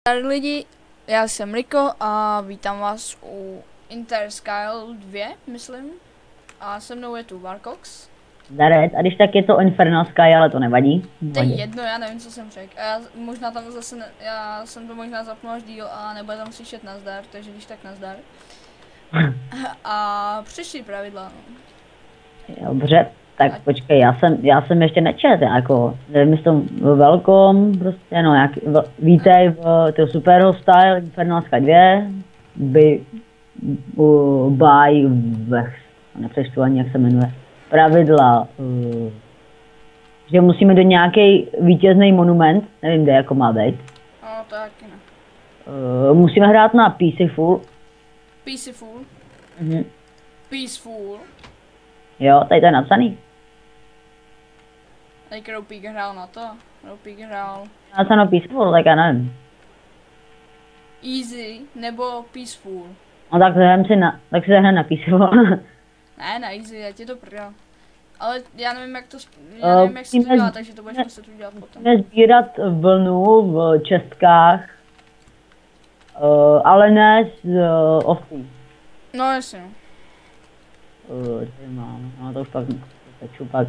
Zdar lidi, já jsem Riko a vítám vás u Interscale 2, myslím. A se mnou je tu Warcox. Darec, a když tak je to Infernal Sky, ale to nevadí. To je jedno, já nevím, co jsem řekl. Já možná tam zase, já jsem to možná zapnul až díl a nebude tam slyšet nazdar, takže když tak nazdar. A přečti pravidla. Dobře, tak počkej, já jsem ještě nečet, jako, nevím, jestli to welcome, prostě, no, jak, vítej v toho super hostile Infernal Sky 2, by Vex, nepřečtu ani, jak se jmenuje, pravidla, že musíme do nějaký vítězný monument, nevím, kde jako má být. No, to taky ne. Musíme hrát na Peaceful. Peaceful. Mhm. Peaceful. Jo, tady to je napsaný. Tady Roupík hrál na to. Roupík hrál Napsáno Peaceful, tak já nevím. Easy nebo Peaceful. No tak si zahrajeme na Peaceful. Ne, na Easy, já ti to prdel. Ale já nevím, jak to, já nevím, jak se to dělá, takže to budeš muset udělat potom. Musíme sbírat vlnu v čestkách, ale ne z ovcí. No jasně. Tady mám, no to už pak peču pak.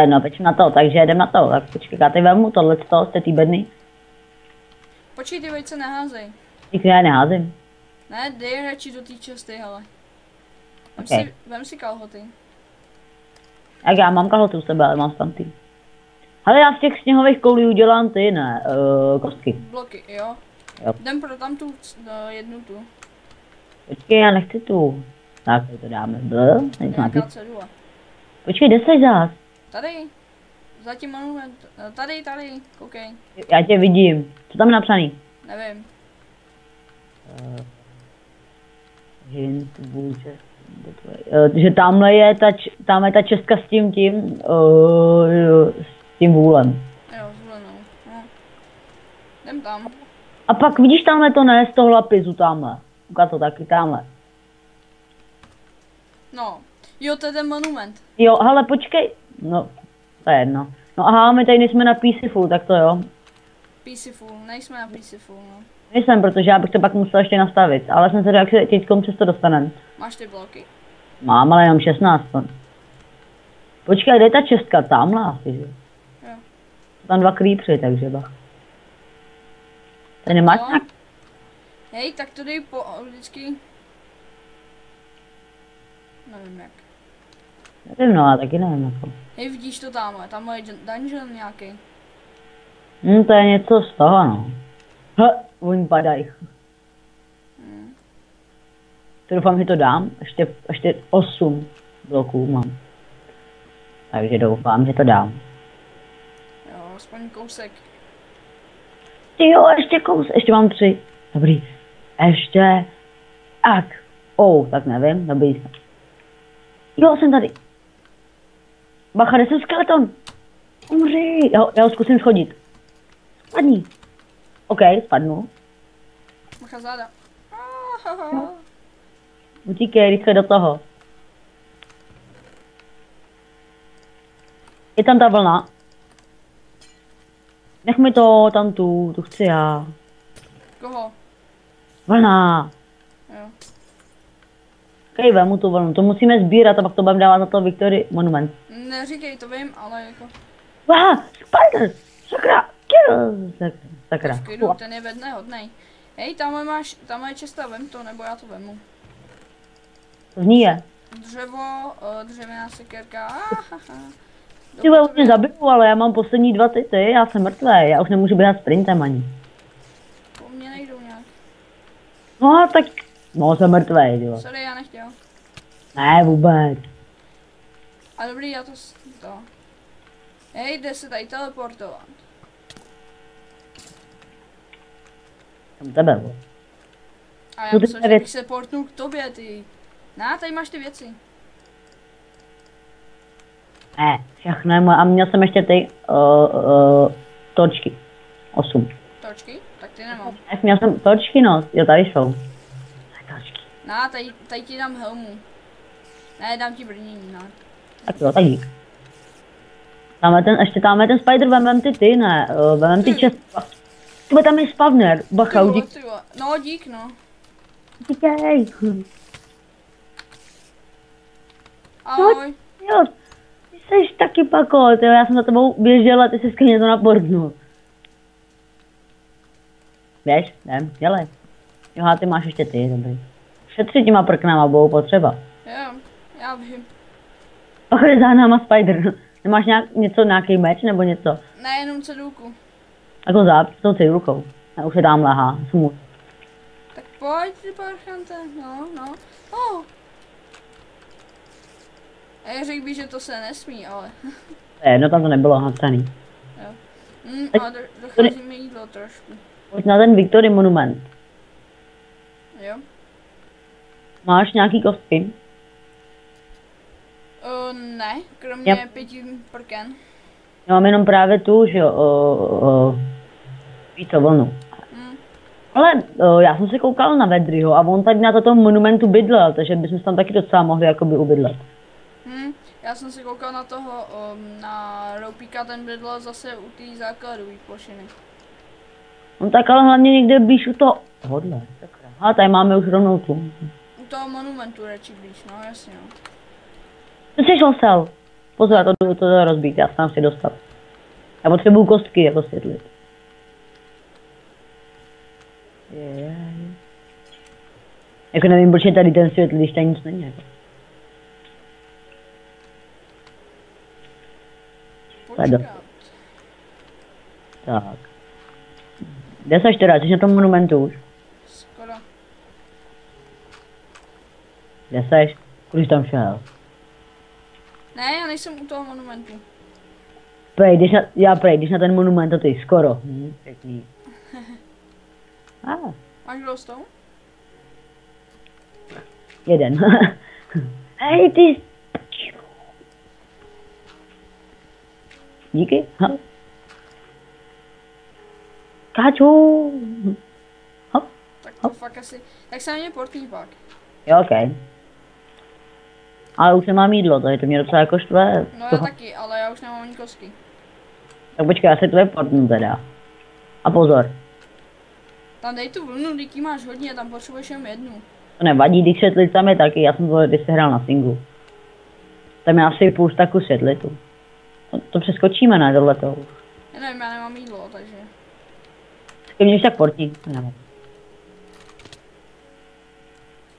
No, peču na to, takže jdem na to, tak počkej, já teď vemu tohleto z té bedny. Počkej, ty vejce neházej. Díky, já neházím. Ne, dej radši do té česty, hele. Okay. Vem si kalhoty. Jak já mám kalhoty u sebe, ale mám tam ty. Ale já z těch sněhových koulí udělám ty, ne, kostky. Bloky, jo. Jdem pro tam tu jednu tu. Počkej, já nechci tu. Tak, to dáme. Nějaká cedule. Počkej, kde jsi zás? Tady. Zatím monument. Tady, koukej. Já tě vidím. Co tam je napsaný? Nevím. Že tamhle je ta čestka s tím vůlem. Jo, s vůlenou. No. Jdem tam. A pak vidíš tamhle to ne z toho lapisu tamhle. Ukáž to taky tamhle. No. Jo, to je ten monument. Jo, ale počkej. No, to je jedno. No aha, my tady nejsme na Peaceful, tak to jo. Peaceful, nejsme na Peaceful, no. Nejsem, protože já bych to pak musel ještě nastavit, ale jsem se jak se teďkom přes to dostaneme. Máš ty bloky? Mám, ale jenom 16. Počkej, kde je ta čestka? Tamhle asi, že? Jo. Tam 2 creepři, takže bach. Tady nemáš nějak? Hej, tak to dej po vždycky. Nevím jak. Nevím, no, já taky nevím jako. Hej, vidíš to tamhle je dungeon nějaký. To je něco z toho, no. Oni padají. To doufám, že to dám. Ještě 8 bloků mám. Takže doufám, že to dám. Jo, aspoň kousek. Jo, ještě kousek. Ještě mám 3. Dobrý. Ještě. Tak nevím, dobrý. Jo, jsem tady. Bacha, kde jsem skeleton? Umři. Já ho zkusím schodit. Spadni. OK, spadnu. Bacha záda. Utíkej, rychle do toho. Je tam ta vlna. Nech mi to tam tu chci já. Koho? Vlna. Jo. OK, vemu tu vlnu, to musíme sbírat a pak to budeme dávat na to Victory Monument. Neříkej, to vím, ale jako... Spider! Sakra! Kill! Sakra. V klidu, ten je vedne hodnej. Hej, tamhle je česta, vem to, nebo já to vemu. Zní je. Dřevo, dřevěná sekerka, Ty už mě zabiju, ale já mám poslední 2 ty, já jsem mrtvý, já už nemůžu běhat sprintem ani. Po mně nejdou nějak. No tak, no jsem mrtvý, jo. Sorry, já nechtěl. Ne, vůbec. A dobrý, já to. Hej, jde se tady teleportovat. Jsem tebe, bo. A já myslím, že bych se portnul k tobě, ty. Tady máš ty věci. Ne, všechno je moje. A měl jsem ještě ty torčky. 8. Torčky? Tak ty nemám. Měl jsem torčky, no. Jo, tady jsou. Torčky. Tady ti dám helmu. Ne, dám ti brnění, ne. Tak jo, tak dík. Ještě tam je ten spider, vemem ty, ne, vemem ty čest. Tyba, tam je spawner, bacha, udík. Ty vole. No, dík, no. Díkej. Ahoj. Jo, ty jsi taky pako, tyjo, já jsem za tebou běžela, ty jsi skyně to naportnul. Běž, jdem, dělej. Jo, a ty máš ještě ty, dobrý. Šetři těma prknama, budou potřeba. Jo, já vím. Pak jde za náma Spider. Nemáš nějaký meč nebo něco? Ne, jenom cedulku. Jako záp, s tou cedulkou. A už je tam lehá, smut. Tak pojď, ty parchante, no. Oh. A řekl bych, že to se nesmí, ale. No tam to nebylo napsaný. Jo. Ale dochází mi jídlo trošku. Pojď na ten Victory monument. Jo. Máš nějaký kostky? Ne, kromě 5 prken. Já mám jenom právě tu, že jo, víc vlnu. Ale já jsem se koukal na Vedryho a on tady na toto monumentu bydlel, takže bychom tam taky docela mohli jakoby ubydlet. Já jsem se koukal na toho, na Roupíka, ten bydlel zase u té základové plošiny. On tak ale hlavně někde blíž u toho, hodle, sakra. A tady máme už rovnou tu. U toho monumentu radši blíž, no jasně no. Ty jsi osel. Pozor, to rozbít, já se tam chci dostat. Já potřebuju kostky jako světlit. Jako nevím, proč je tady ten světl, když tady nic není. Jako. Počkat. Tak. Kde seš teda? Jsi na tom monumentu už? Skoro. Kde seš? Kudy jsi tam šel? Ne, já nejsem u toho monumentu. Když na ten monument, to ty skoro. Pěkný. Máš glowstone? Jeden. Hej, ty. Díky. Káču. Hop. Tak to fakt asi. Tak se na mě portní pak. Jo, okej. Ale už nemám jídlo, takže to mě docela jako štve. No já taky, ale já už nemám ani kostky. Tak počkej, já se tvoje portnu teda. A pozor. Tam dej tu vlnu, díky máš hodně, tam potřebuješ jenom jednu. To nevadí, když světlit tam je taky, já jsem to když se hrál na singlu. Tam je asi půl staku světlitu. To přeskočíme, ne, tohleto. Já nevím, já nemám jídlo, takže. Ke mně už tak portí, nevím.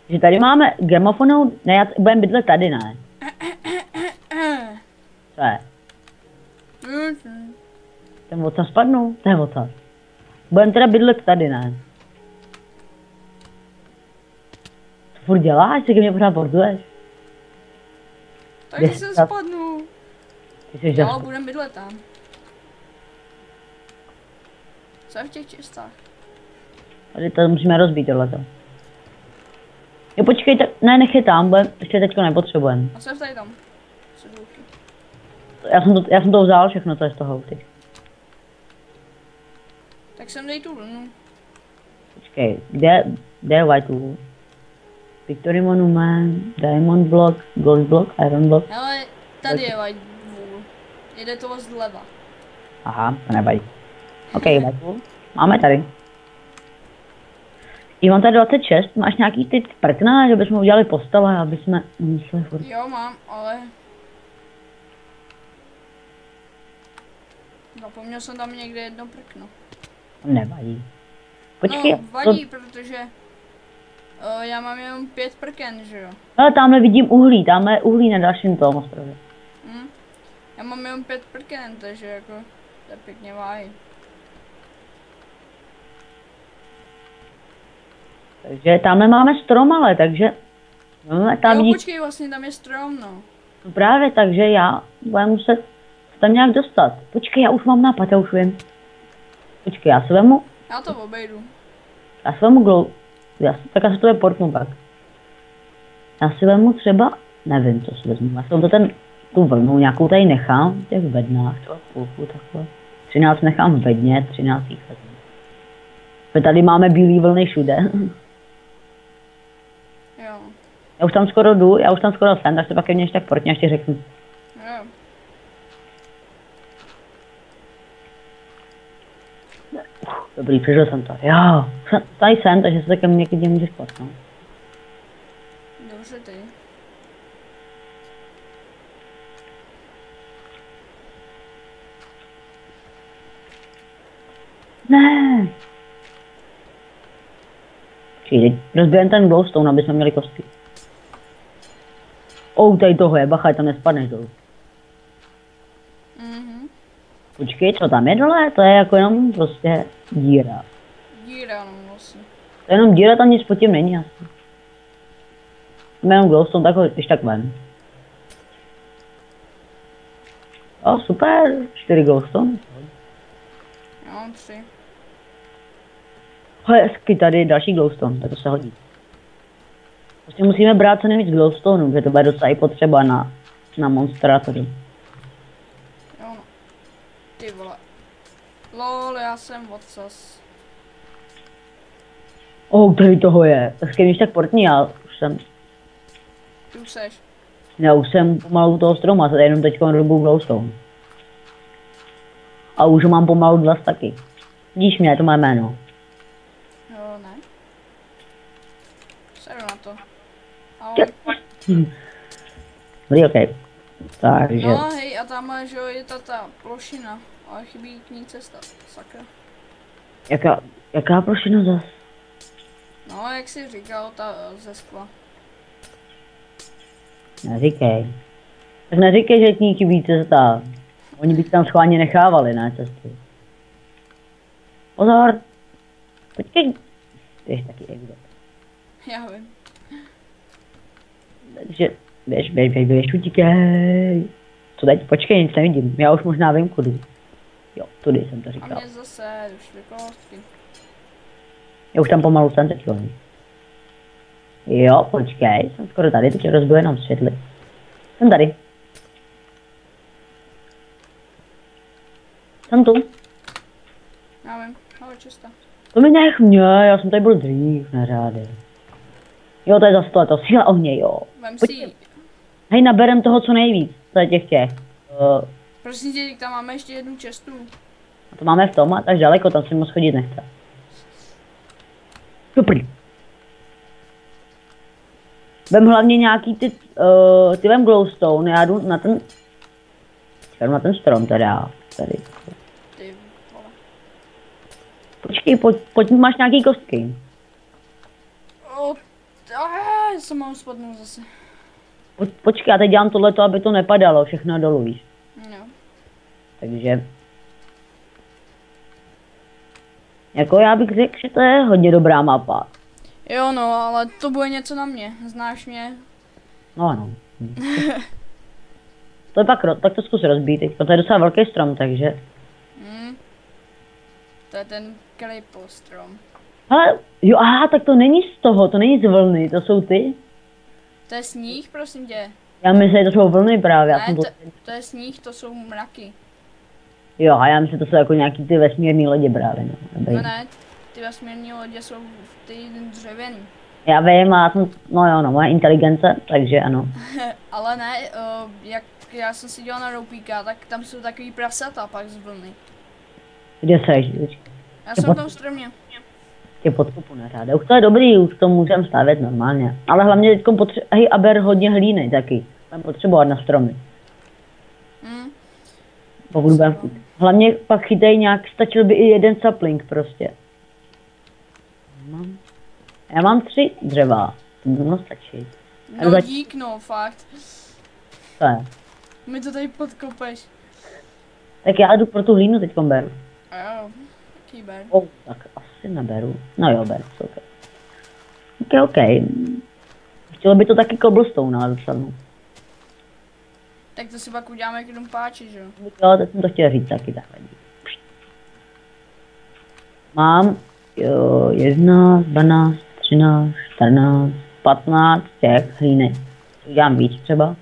Že tady máme gramofonou, ne, já budem bydlet tady, ne. Co je? Ten ocas spadnul? To je ocas. Budem teda bydlet tady, ne. Co furt děláš, se ke mně pořád portuješ? Takže jsem spadnul. Jo, budem bydlet tam. Co je v těch čistách? Tady to musíme rozbít tohleto. Jo, počkej, ne, nech je tam, ještě teďko nepotřebujeme. A co je tady tam? Cedulky. Já jsem to vzal všechno, co je z toho, ty. Tak sem dej tu vlnu. Počkej, kde je white wool? Victory monument, diamond block, gold block, iron block. Hele, tady je white wool. Jde to zleva. Aha, to nevadí. OK, white wool. Máme tady. Já mám tady 26, máš nějaký ty prkna, že bychom udělali postava, aby jsme museli furt. Jo, mám, ale... Zapomněl jsem tam někde jedno prkno. Nevadí. Počkej. No, vadí, protože... já mám jenom 5 prken, že jo? Ale tamhle vidím uhlí, tamhle je uhlí na dalším tom ostrově. Já mám jenom 5 prken, takže jako... To je pěkně váj. Takže tamhle máme strom, ale takže... Tam jo, počkej, vlastně tam je strom, no. No právě, takže já budem muset tam nějak dostat. Počkej, já už mám nápad, já už vím. Počkej, já se vemu... Já to obejdu. Já si vemu glow... Tak já se to je portnu pak. Já si vemu třeba... Nevím, co si vezmu. Já jsem to tu vlnu nějakou tady nechám v těch bednách, třeba půlku takhle. 13 nechám v bedně, 13 jich vezmu. Tady máme bílý vlny všude. Jo. Já už tam skoro jdu, já už tam skoro jsem, tak se pak ke mně ještě tak portně ještě řeknu. Jo. Dobrý, přežil jsem to. Jo, tady jsem, takže se také někdy můžeš spát, no. Dobře ty. Ne. Přijde, rozbijeme ten glowstone, aby jsme měli kostky. Tady toho je, bacha, tam nespadneš dolů. Počkej, co tam je dole? To je jako jenom prostě díra. Díra, no vlastně. To je jenom díra, tam nic pod tím není asi. Máme jenom glowstone, tak ho když tak ven. Super, 4 glowstone. Já mám 3. Hezky, tady další glowstone, tak to se hodí. Prostě musíme brát co nejvíc glowstone, protože to bude docela i potřeba na monstrátory. Jo no. Ty vole. Lol, já jsem odsas. Tady toho je. Hezky, když tak portní, já už jsem... Ty už seš. Já už jsem pomalu u toho stromu, a se jenom teďka dobu glowstone. A už mám pomalu 2 staky. Vidíš mě, to má jméno. Jo, ne. Seru na to. Ahoj. Dobrý, okej. Takže... No hej, a tam že jo, je ta plošina. Ale chybí k ní cesta. Sakra. Jaká plošina zas? No, jak jsi říkal, ta ze skla. Neříkej. Tak neříkej, že k ní chybí cesta. Oni by tam schválně nechávali, ne, cesty. Pozor! Počkej. Ty jsi taky exot. Já vím. Takže běž, utíkej. Co teď? Počkej, nic nevidím. Já už možná vím kudy. Jo, tudy jsem to A říkal. mě zase už vykostky. Já už tam pomalu jsem teď. Jo, počkej, jsem skoro tady, teď rozbiju jenom světly. Jsem tady. Jsem tu. Já vím, ale čista. To mi nech mě, já jsem tady byl dřív, neřádě. Jo, to je zase to síla ohně, jo. Vem Počkej. si, Hej, naberem toho co nejvíc, to je těch. prosím tě, tam máme ještě jednu čestu. A to máme v tom a tak daleko, tam si moc chodit nechce. Dobrý. Vem hlavně nějaký ty vem glowstone, já jdu na ten strom teda, tady. Ty vole. Počkej, pojď, máš nějaký kostky. Se mám spadnout zase. Počkej, já teď dělám tohleto, aby to nepadalo, všechno dolů, víš. Jo. Takže... Jako já bych řekl, že to je hodně dobrá mapa. Jo no, ale to bude něco na mě, znáš mě. No ano. To je tak to zkus rozbít, teďka to je docela velký strom, takže... To je ten klipostrom. Ale jo, aha, tak to není z toho, to není z vlny, to jsou ty? To je sníh, prosím tě. Já myslím, že to jsou vlny právě, já Ne, jsem to je sníh, to jsou mraky. Jo, a já myslím, že to jsou jako nějaký ty vesmírný lodě právě, no. No ne, ty vesmírní lodě jsou ty dřevěný. Já vím, a já jsem, no jo, no, moje inteligence, takže ano. Ale ne, jak já jsem si dělal na roupíka, tak tam jsou takový prasata pak z vlny. Kde seš? Já jsem v tom stromě. Tě podkopu neráda. Už to je dobrý, už to můžem stavět normálně. Ale hlavně teďkom hej, a ber hodně hlíny taky. Tam potřebovat na stromy. Pokud budem hlavně pak chytej nějak, stačil by i jeden sapling prostě. Já mám 3 dřeva. To by mohlo stačit. No dík no, fakt. To je. Mi to tady podkopeš. Tak já jdu pro tu hlínu teďkom beru. Jo, jaký ber? Tak asi neberu. No jo, beru, ok. Chtělo by to taky cobblestone, ale docela. Tak to si pak uděláme k páči, že jo? Jo, tak jsem to chtěl říct taky takhle. Mám 11, 12, 13, 14, 15 těch hlíny. Udělám víc třeba.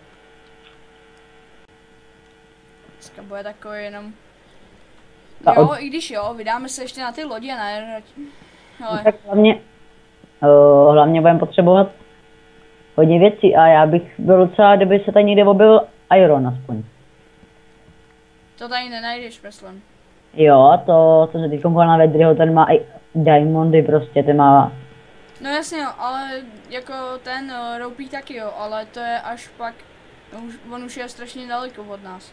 Dneska bude takový jenom... A Jo, i když jo, vydáme se ještě na ty lodě, ne? No, tak hlavně budeme potřebovat hodně věcí a já bych byl docela, kdyby se tady někde objevil iron aspoň. To tady nenajdeš, myslím. Jo, to jsem se teď koukal na Vedryho, ten má i diamondy prostě, ten má... No jasně jo, ale jako ten roupí taky jo, ale to je až pak, no, on už je strašně daleko od nás.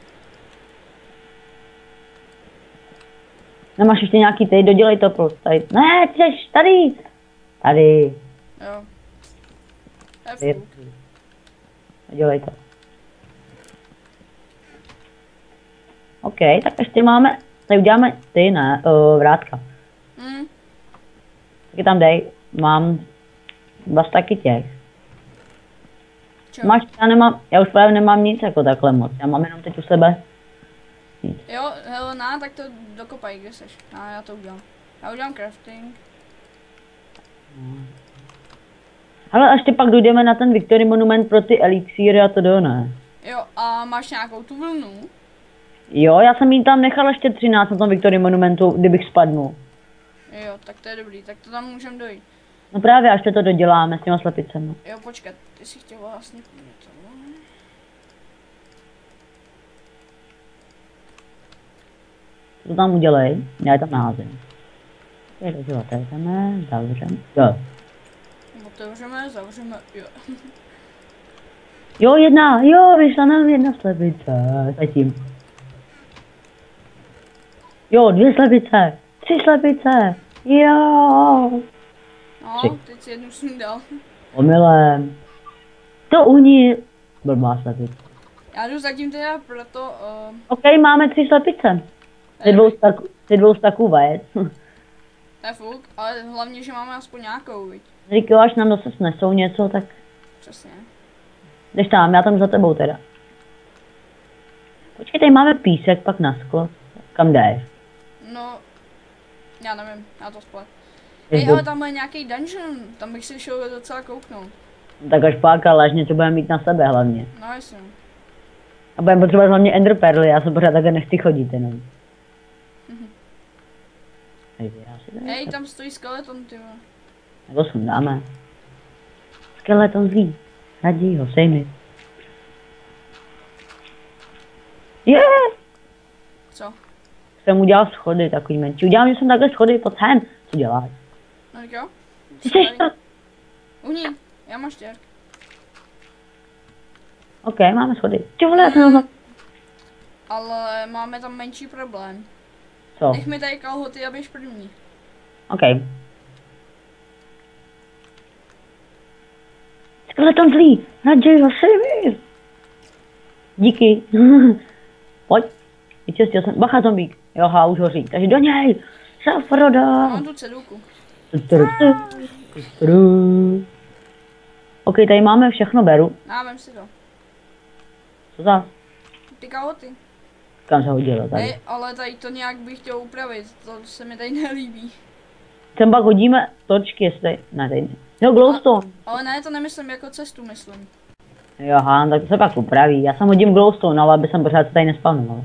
Nemáš ještě nějaký ty, dodělej to prostě. Tady. Ne, ty jsi tady. Tady. Jo. To je fuk. Dodělej to. OK, tak ještě máme, tady uděláme ty, ne, vrátka. Taky tam dej, mám vás taky těch. Čo? Máš, já už právě nemám nic jako takhle moc, já mám jenom teď u sebe. Jo, hele, tak to dokopaj, kde seš. Já to udělám. Já udělám crafting. Ale až ty pak dojdeme na ten Victory Monument pro ty elixíry a to do, ne? Jo, a máš nějakou tu vlnu? Jo, já jsem jí tam nechal ještě 13 na tom Victory Monumentu, kdybych spadnul. Jo, tak to je dobrý, tak to tam můžem dojít. No právě, až to doděláme s těma slepicemi. Jo, počkat, ty jsi chtěl vlastně něco. To tam udělej, já je tam naházím. Takže otevřeme, zavřeme, jo. Otevřeme, zavřeme, jo. Jo, vyšla nám jedna slepice, zatím. Jo, 2 slepice, 3 slepice, jo. No, teď si jednu sundal. Omylem. To uní. Blbá slepice. Já jdu zatím teda proto... OK, máme 3 slepice. Ty dvou staků vajec. To je fuk, ale hlavně, že máme aspoň nějakou, viď? Říkal, až nám zase snesou něco, tak... Přesně. Jdeš tam, já tam za tebou teda. Počkej, tady máme písek, pak na sklo. Kam jdeš? No, já nevím, já to splet. Hej, ale tam je nějaký dungeon, tam bych si šel docela kouknout. Tak až pak, ale až něco budeme mít na sebe hlavně. No jasně. A budeme potřebovat hlavně ender perly, já se pořád takhle nechci chodit jenom. Hej, tam stojí skeleton, ty vole. Nebo sundáme. Skeleton zlý. Radí ho, sej mi. Co? Jsem udělal schody takový menší. Udělal jsem takhle schody pod sem. Co děláš? No tak jo. Ty jsi to. Uhni, já mám štěrk. OK, máme schody. Ty vole, já jsem Ale máme tam menší problém. Co? Nech mi tady kalhoty a běž první. OK. Skeleton zlý. Radí ho, sej mi. Díky. Pojď. Vyčistil jsem. Bacha, zombík. Jo, už hoří. Takže do něj. Frodo. Mám tu cedulku. OK, tady máme všechno, beru. Vem si to. Co za? Ty kalhoty. Kam se hodilo tady? Hej, ale tady to nějak bych chtěl upravit. To se mi tady nelíbí. Sem pak hodíme točky, jestli... Ne, tady ne. Jo, glowstone. Ale ne, to nemyslím jako cestu, myslím. Jo, aha, tak to se pak upraví. Já jsem hodím glowstone, ale aby jsem pořád se tady nespavnoval.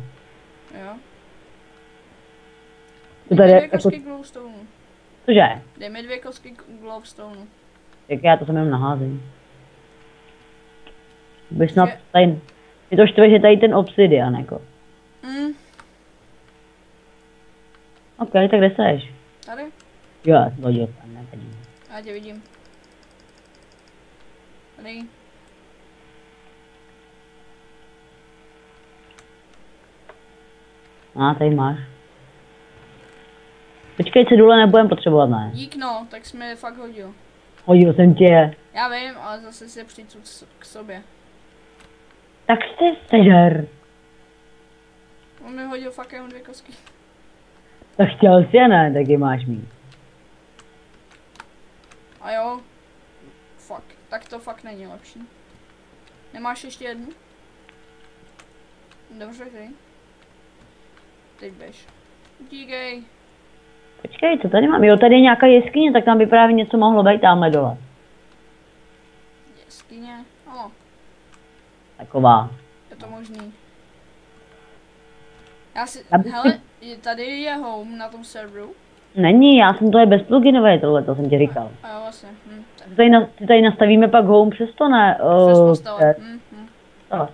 Jo. To Dej tady mi je 2 jako... kostky glowstone. Cože? Dej mi 2 kostky glowstone. Jak já to jsem jenom naházím. By snad tady... Je to štve, že tady ten obsidian, jako. OK, tak kde seš? Tady? Jo, já jsem hodil tam, ne, tady. Já tě vidím. Tady. Tady máš. Počkej, cedule nebudem potřebovat, ne? Dík no, tak jsi mi fakt hodil. Hodil jsem tě. Já vím, ale zase si přijdu k sobě. Tak jste sežer. On mi hodil fakt jenom 2 kostky. Tak chtěl jsi, ne? Tak je máš mít. A jo. Fuck, tak to fakt není lepší. Nemáš ještě jednu? Dobře, ty. Teď běž. Díkej. Počkej, co tady mám? Jo, tady je nějaká jeskyně, tak tam by právě něco mohlo být tamhle dole. Jeskyně? Ano, Taková. je to možný. Já si, Aby hele, tady je home na tom serveru. Není, já jsem to je bezpluginové, tohle, to jsem ti říkal. A jo, vlastně, tak. Ty tady nastavíme pak home přes to, ne? Přes postele. Tak.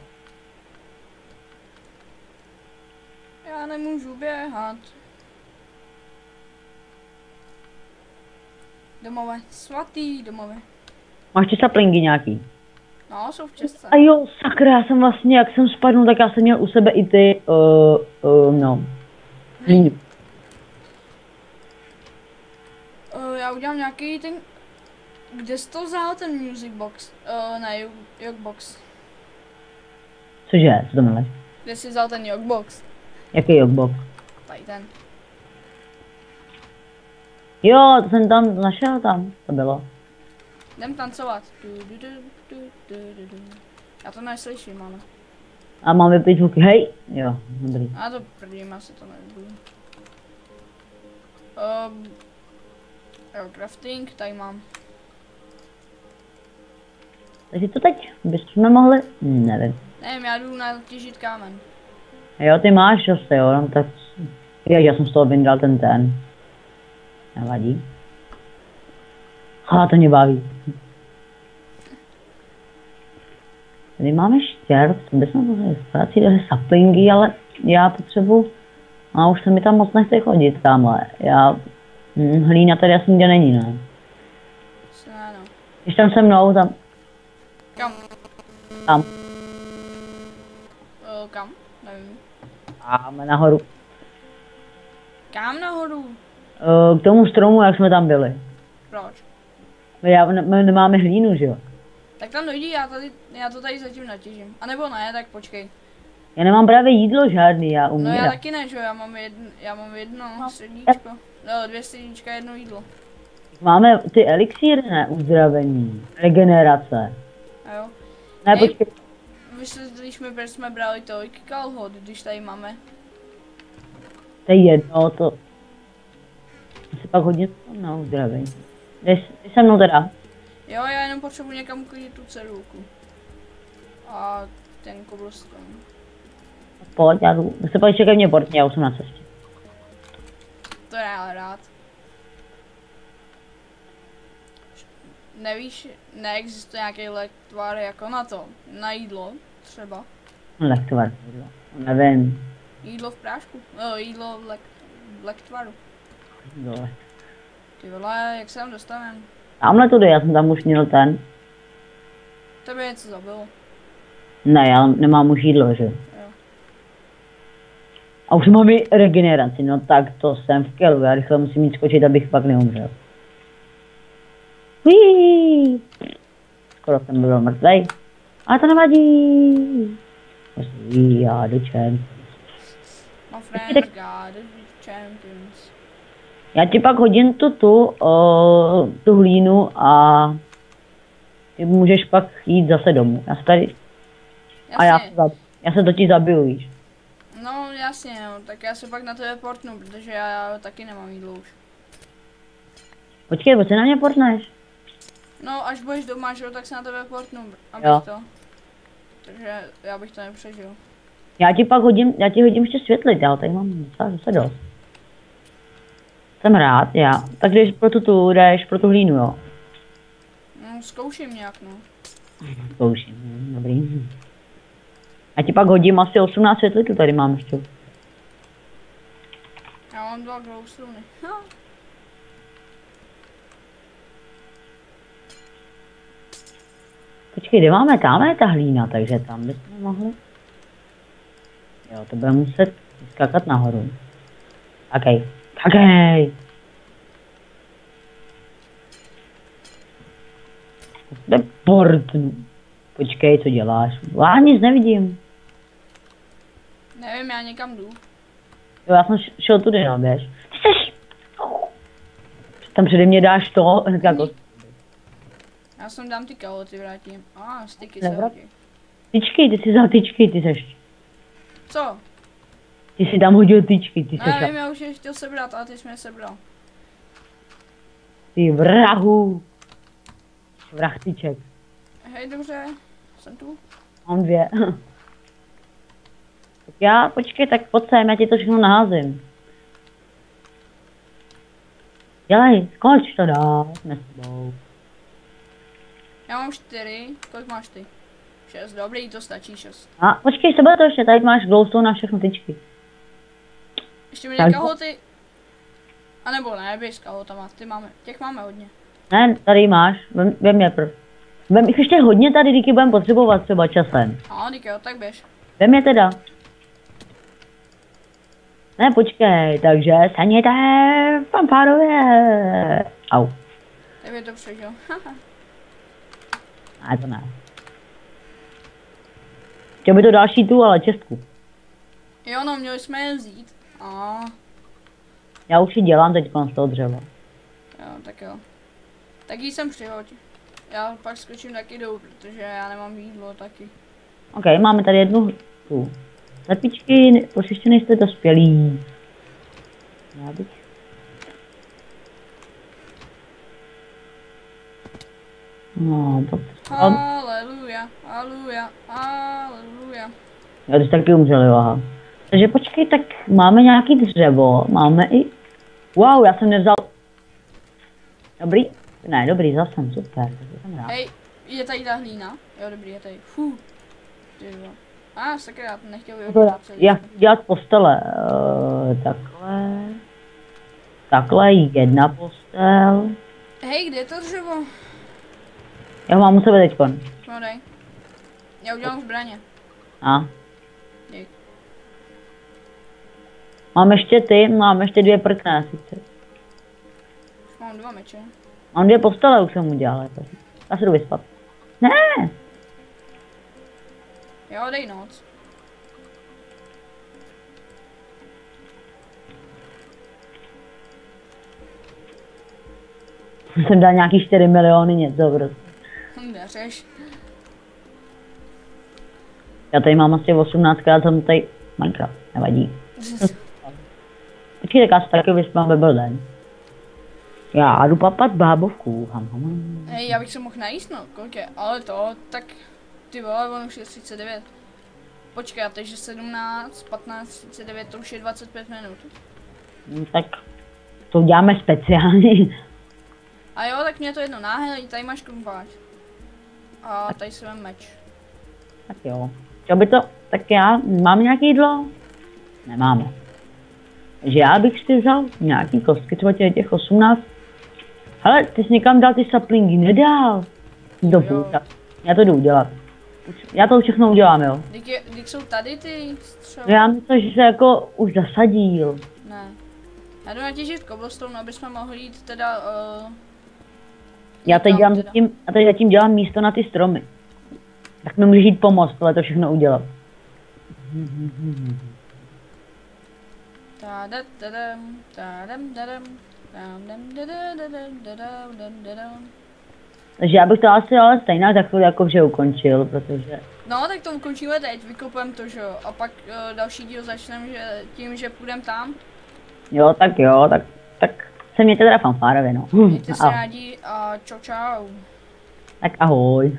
Já nemůžu běhat. Domové, svatý domové. Máš ty saplingy nějaký? No, jsou v České. A jo, sakra, já jsem vlastně, jak jsem spadnul, tak já jsem měl u sebe i ty, no, hlínu. Já udělám nějaký ten... Kde jsi to vzal ten music box? Ne, jogbox. Cože, co to milé? Kde jsi vzal ten jogbox? Jaký jogbox? Tady ten. Jo, to jsem tam našel tam, to bylo. Jdem tancovat. Já to neslyším, ale. A mám vypít zvuky, hej, jo, dobrý. A to prdím, asi to nebudu. Jo, crafting, tady mám. Takže to teď bychom mohli, nevím. Nevím, já jdu natěžit kámen. Jo, ty máš zase, jo, no tak, já jsem z toho vyndal ten. Nevadí. A to mě baví. Tady máme štěrk, to bychom mohli zpracit saplingy, ale já potřebuji, a už se mi tam moc nechce chodit tamhle, hlína tady asi nikde není, ne? No. Když tam se mnou, tam. Kam? Tam. Kam? Nevím. Tam nahoru. Kam nahoru? K tomu stromu, jak jsme tam byli. Proč? My nemáme hlínu, že jo? Tak tam dojdi, já to tady zatím natěžím. A nebo ne, tak počkej. Já nemám právě jídlo žádný, já umírám. No já taky ne, že jo, já mám jedno srdíčko. No, 2 srdíčka, jedno jídlo. Máme ty elixíry, ne? Uzdravení, regenerace. A jo. Ne, počkej. Vysvětlíš mi, proč jsme brali tolik kalhot, když tady máme. To je jedno, to... Asi pak hodně na uzdravení. Jdeš se mnou teda. Jo, já jenom potřebuji někam uklidit tu cedulku. A ten cobblestone. Pojď, já jdu. Se pojď čekaj mě portně, já už jsem na cestě. To já rád. Nevíš, neexistuje nějaký lektvar jako na to, na jídlo třeba. Lektvar, nevím. Jídlo v prášku, no, jídlo v lektvaru. Dole. Ty vole, jak se tam dostaneme? Tamhle tudy, já jsem tam už měl ten. Tebe něco zabilo. Ne, já nemám už jídlo, že? Jo. A už mám i regeneraci, no tak to jsem v kelu, já rychle musím jít skočit, abych pak neumřel. Uiii. Skoro jsem byl mrtvej. Ale to nevadí. Já jdu čem. My friends got the champions. Já ti pak hodím tu hlínu a ty můžeš pak jít zase domů. Já se tady... Jasně. A já se do ti zabiju, víš. No jasně, no, tak já se pak na tebe portnu, protože já taky nemám jídlo už. Počkej, proč se na mě portneš? No, až budeš doma, že jo, tak se na tebe portnu, abych Jo. to. Takže já bych to nepřežil. Já ti hodím ještě světlit, já tady mám zase dost. Jsem rád, já. Tak jdeš pro tu hlínu, jo? No, zkouším nějak, no. Zkouším, dobrý. Já ti pak hodím asi 18 světlitů, tady mám ještě. Já mám 2 glowstony. No. Počkej, kde máme? Tam je ta hlína, takže tam bychom mohli. Jo, to bude muset skakat nahoru. Okej. Kde port? Počkej, co děláš? Já nic nevidím. Nevím, já někam jdu. Jo, já jsem šel tudy, no, běž. Ty seš... Tam přede mě dáš to, hned jako... Já jsem dám ty kalhoty, vrátím. Styky se Nevrat- hodí. Tyčky, ty jsi vzal tyčky, ty seš... Co? Ty jsi tam hodil tyčky, ty seš... Nevím, já už je chtěl sebrat, ale ty jsi mě sebral. Ty vrahu. Vrah tyček. Hej, dobře, jsem tu. Mám 2. Tak já, počkej, tak pojď sem, já ti to všechno naházím. Dělej, skoč to dál, jsme s tebou. Já mám 4, kolik máš ty? 6, dobrý, to stačí 6. A počkej, sebe to ještě, tady máš glowstone na všechny tyčky. Ještě mi Tak. kalhoty. A nebo ne, běž s kalhotama, těch máme hodně. Ne, tady máš, vem je Vem jich ještě hodně tady, díky budeme potřebovat třeba časem. No, díky, jo, tak běž. Vem je teda. Ne, počkej, takže staněte fanfárově. Au. Tak je to přežil. Ne, to ne. Chtěl by to další tu, ale čestku. Jo, no, měli jsme je vzít. Já už ji dělám teď z toho dřeva. Jo, tak jo. Tak jí sem přihoď. Já pak skočím taky dolů, protože já nemám jídlo taky. OK, máme tady jednu tu. Lepičky, už ještě nejste dospělí. Já bych... No, to... Aleluja, aleluja, aleluja. Já ty jsi taky umřeli, aha. Takže počkej, tak máme nějaký dřevo, máme i... Wow, já jsem nevzal... Dobrý? Ne, dobrý, vzal jsem, super, tak jsem rád. Hej, je tady ta hlína? Jo, dobrý, je tady. Ty dva. Sakra, já to nechtěl využít celý. Já chci dělat postele, takhle... Takhle, jedna postel. Hej, kde je to dřevo? Já ho mám u sebe teďkon. No dej. Já udělám zbraně. Dík. Mám ještě dvě prkné sice. Už mám 2 meče. Mám 2 postele, už jsem udělal, jako. Já se jdu vyspat. Ne! Jo, dej noc. Jsem dal nějaký 4 miliony něco prostě. Neřeš. Já tady mám asi 18krát jsem tady Minecraft, nevadí. Počkej, tak já se taky vyspám, aby byl den. Já jdu papat bábovku. Hej, já bych se mohl najíst, no, kolik je, ale to, tak ty vole, on už je 39. Počkej, takže 17, 15, 39, to už je 25 minut. Tak to uděláme speciálně. A jo, tak mě to jedno náhle, tady máš krumpáč. A tady si mám meč. Tak jo. Chtěl by to, tak já, mám nějaký jídlo? Nemáme. Takže já bych si vzal nějaký kostky, třeba těch 18. Hele, ty jsi někam dal ty saplingy, nedal. Dobu, já to jdu udělat. Já to všechno udělám, jo. Když jsou tady ty střely? Já myslím, že se jako už zasadil. Ne. Já jdu natěžit cobblestone, aby jsme mohli jít teda... Já teď zatím dělám místo na ty stromy. Tak mi můžeš jít pomoct, tohle to všechno udělat. Takže já bych to asi ale stejně tak jakože ukončil, protože... No, tak to ukončíme teď, vykopem to, že jo, a pak další díl začneme tím, že půjdeme tam. Jo, tak se mějte teda fanfárově, no. Mějte se rádi a čau čau. Tak ahoj.